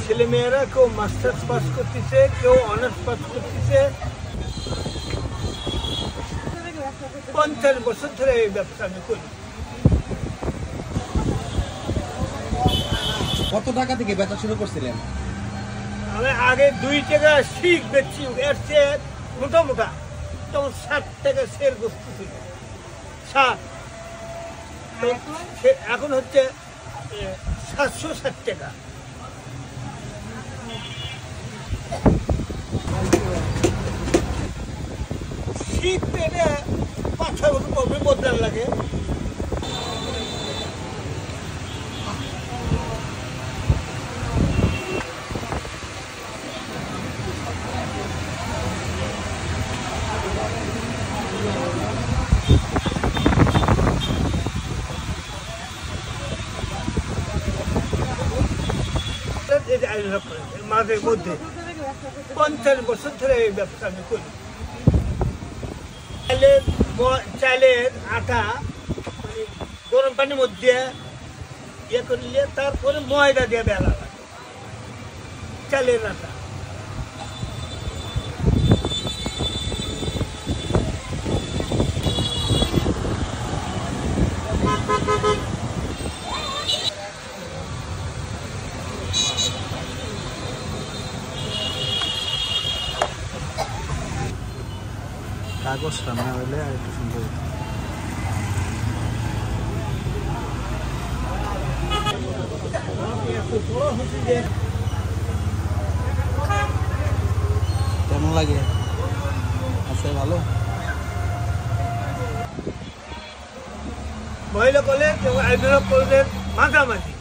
ছেলেমেয়েরা কেউ masters pass করতেছে, কেউ অনার্স পাস করতেছে। 50 বছর ধরে এই ব্যবসা আমি করি। কত টাকা থেকে বেচা শুরু করছিলেন? আমি আগে 2 টাকা শিখ বেচছি, এর চেয়ে মোটা মোটা তখন 60 টাকা সের বস্তু ছিল। 60 এখন হচ্ছে 760 টাকা। শীত পেটে 5-6 বছর পরে বদলার লাগে। মাঝে মধ্যে 50 বছর ধরে এই ব্যবসা আমি করি। চালের আটা গরম পানির মধ্যে ইয়ে করলে তারপরে ময়দা দিয়ে বেলা লাগে। চালের আটা কাগজ রান্না হইলে আর একটু সুন্দর। কেমন লাগে? আছে ভালো? মহিলা কলেজ এবং আইডল কলেজের মাঝামাঝি।